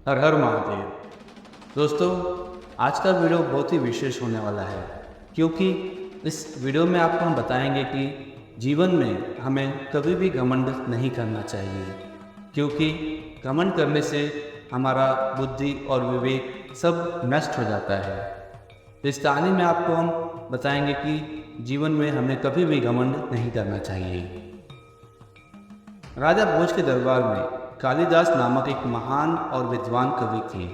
हर हर महादेव। दोस्तों, आज का वीडियो बहुत ही विशेष होने वाला है, क्योंकि इस वीडियो में आपको हम बताएंगे कि जीवन में हमें कभी भी घमंड नहीं करना चाहिए, क्योंकि घमंड करने से हमारा बुद्धि और विवेक सब नष्ट हो जाता है। इस कहानी में आपको हम बताएंगे कि जीवन में हमें कभी भी घमंड नहीं करना चाहिए। राजा भोज के दरबार में कालिदास नामक एक महान और विद्वान कवि थे।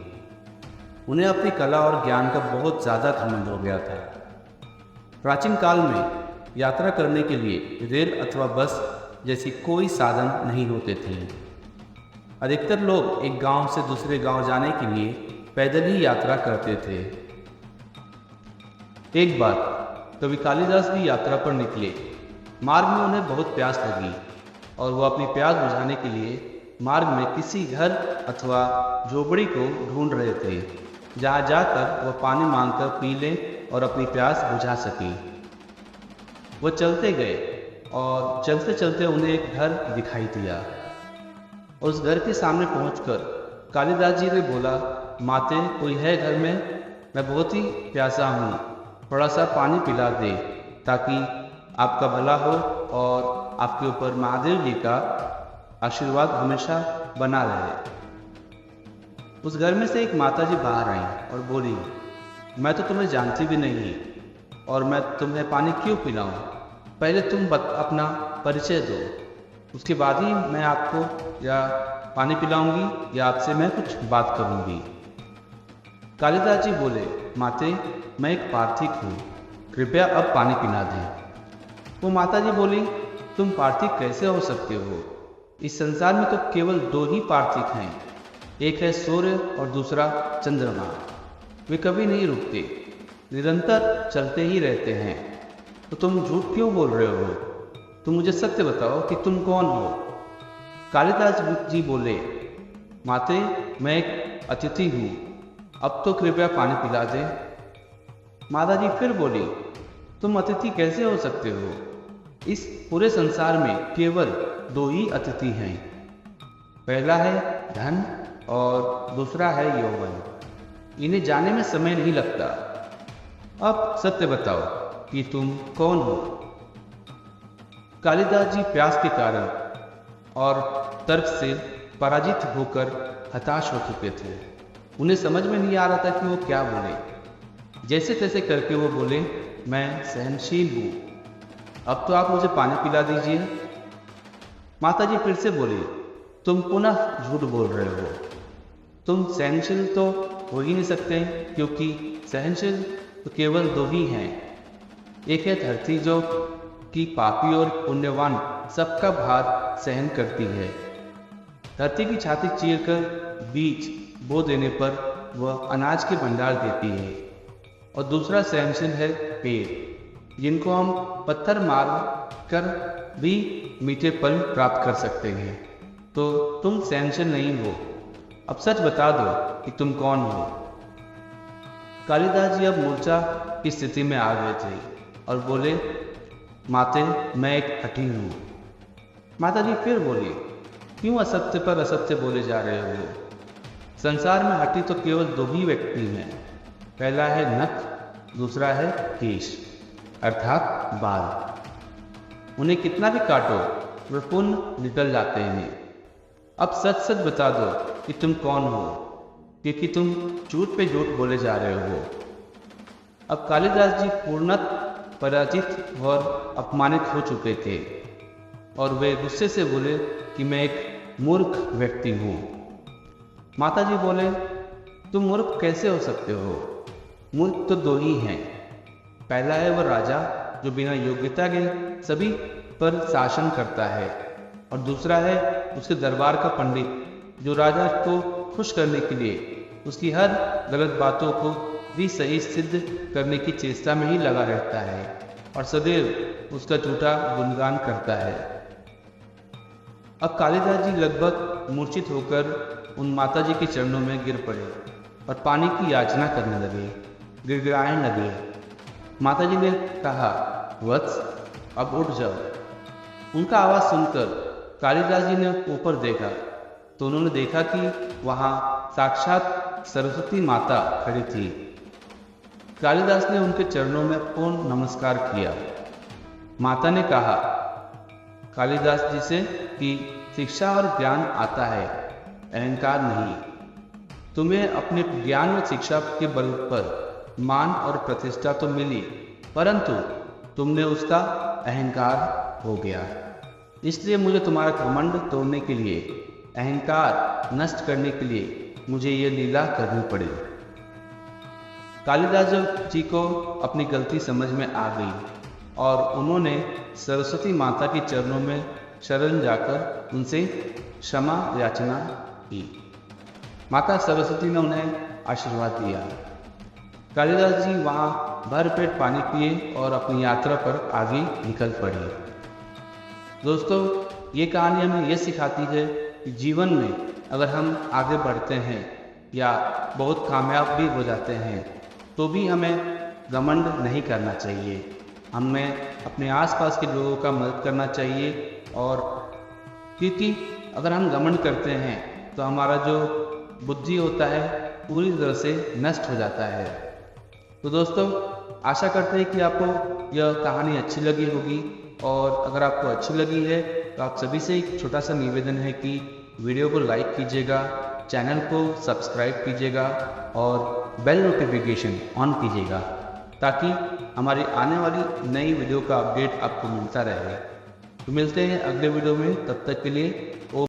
उन्हें अपनी कला और ज्ञान का बहुत ज़्यादा घमंड हो गया था। प्राचीन काल में यात्रा करने के लिए रेल अथवा बस जैसी कोई साधन नहीं होते थे। अधिकतर लोग एक गांव से दूसरे गांव जाने के लिए पैदल ही यात्रा करते थे। एक बार कवि कालिदास भी यात्रा पर निकले। मार्ग में उन्हें बहुत प्यास लगी और वो अपनी प्यास बुझाने के लिए मार्ग में किसी घर अथवा झोपड़ी को ढूंढ रहे थे, जहाँ जाकर वह पानी मांगकर पी लें और अपनी प्यास बुझा सके। वो चलते गए और चलते चलते उन्हें एक घर दिखाई दिया। उस घर के सामने पहुंचकर कालिदास जी ने बोला, माते कोई है घर में? मैं बहुत ही प्यासा हूँ, थोड़ा सा पानी पिला दे ताकि आपका भला हो और आपके ऊपर महादेव जी का आशीर्वाद हमेशा बना रहे। उस घर में से एक माताजी बाहर आई और बोली, मैं तो तुम्हें जानती भी नहीं और मैं तुम्हें पानी क्यों पिलाऊं? पहले तुम अपना परिचय दो, उसके बाद ही मैं आपको या पानी पिलाऊंगी या आपसे मैं कुछ बात करूंगी। कालिदास जी बोले, माते मैं एक पार्थिक हूँ, कृपया अब पानी पिला दें। वो माताजी बोली, तुम पार्थिक कैसे हो सकते हो? इस संसार में तो केवल दो ही पार्थिक हैं, एक है सूर्य और दूसरा चंद्रमा। वे कभी नहीं रुकते, निरंतर चलते ही रहते हैं। तो तुम झूठ क्यों बोल रहे हो? तुम मुझे सत्य बताओ कि तुम कौन हो? कालिदास जी बोले, माते मैं एक अतिथि हूँ, अब तो कृपया पानी पिला दे। माता जी फिर बोली, तुम अतिथि कैसे हो सकते हो? इस पूरे संसार में केवल दो ही अतिथि हैं, पहला है धन और दूसरा है यौवन। इन्हें जाने में समय नहीं लगता। अब सत्य बताओ कि तुम कौन हो? कालिदास जी प्यास के कारण और तर्क से पराजित होकर हताश हो चुके थे। उन्हें समझ में नहीं आ रहा था कि वो क्या बोले। जैसे तैसे करके वो बोले, मैं सहनशील हूँ, अब तो आप मुझे पानी पिला दीजिए। माताजी फिर से बोली, तुम पुनः झूठ बोल रहे हो। तुम सहनशील तो हो ही नहीं सकते, क्योंकि सहनशील तो केवल दो ही हैं। एक है धरती जो कि पापी और पुण्यवान सबका भार सहन करती है। धरती की छाती चीरकर बीज बो देने पर वह अनाज के भंडार देती है। और दूसरा सहनशील है पेड़, जिनको हम पत्थर मार कर भी मीठे फल प्राप्त कर सकते हैं। तो तुम सहनशील नहीं हो। अब सच बता दो कि तुम कौन हो? कालिदास जी अब मूर्छा की स्थिति में आ गए थे और बोले, माते मैं एक हठी हूँ। माता जी फिर बोली, क्यों असत्य पर असत्य बोले जा रहे हो? संसार में हठी तो केवल दो ही व्यक्ति हैं, पहला है नख, दूसरा है केश अर्थात बाल। उन्हें कितना भी काटो वे पुनः निकल जाते हैं। अब सच सच बता दो कि तुम कौन हो, क्योंकि तुम झूठ पे झूठ बोले जा रहे हो। अब कालिदास जी पूर्णतः पराजित और अपमानित हो चुके थे और वे गुस्से से बोले कि मैं एक मूर्ख व्यक्ति हूँ। माता जी बोले, तुम मूर्ख कैसे हो सकते हो? मूर्ख तो दो ही हैं, पहला है वह राजा जो बिना योग्यता के सभी पर शासन करता है, और दूसरा है उसके दरबार का पंडित जो राजा को खुश करने के लिए उसकी हर गलत बातों को भी सही सिद्ध करने की चेष्टा में ही लगा रहता है और सदैव उसका झूठा गुणगान करता है। अब कालिदास जी लगभग मूर्छित होकर उन माता जी के चरणों में गिर पड़े और पानी की याचना करने लगे, गिड़गिड़ाने लगे। माता जी ने कहा, वत्स अब उठ जाओ। उनका आवाज़ सुनकर कालिदास जी ने ऊपर देखा तो उन्होंने देखा कि वहाँ साक्षात सरस्वती माता खड़ी थी। कालिदास ने उनके चरणों में पूर्ण नमस्कार किया। माता ने कहा कालिदास जी से कि शिक्षा और ज्ञान आता है, अहंकार नहीं। तुम्हें अपने ज्ञान और शिक्षा के बल पर मान और प्रतिष्ठा तो मिली, परंतु तुमने उसका अहंकार हो गया। इसलिए मुझे तुम्हारा घमंड तोड़ने के लिए, अहंकार नष्ट करने के लिए मुझे ये लीला करनी पड़ी। कालिदास जी को अपनी गलती समझ में आ गई और उन्होंने सरस्वती माता के चरणों में शरण जाकर उनसे क्षमा याचना की। माता सरस्वती ने उन्हें आशीर्वाद दिया। कालिदास जी वहाँ भरपेट पानी पिए और अपनी यात्रा पर आगे निकल पड़े। दोस्तों, ये कहानी हमें यह सिखाती है कि जीवन में अगर हम आगे बढ़ते हैं या बहुत कामयाब भी हो जाते हैं तो भी हमें घमंड नहीं करना चाहिए। हमें अपने आसपास के लोगों का मदद करना चाहिए, और क्योंकि अगर हम घमंड करते हैं तो हमारा जो बुद्धि होता है पूरी तरह से नष्ट हो जाता है। तो दोस्तों, आशा करते हैं कि आपको यह कहानी अच्छी लगी होगी, और अगर आपको अच्छी लगी है तो आप सभी से एक छोटा सा निवेदन है कि वीडियो को लाइक कीजिएगा, चैनल को सब्सक्राइब कीजिएगा और बेल नोटिफिकेशन ऑन कीजिएगा, ताकि हमारी आने वाली नई वीडियो का अपडेट आपको मिलता रहे। तो मिलते हैं अगले वीडियो में, तब तक के लिए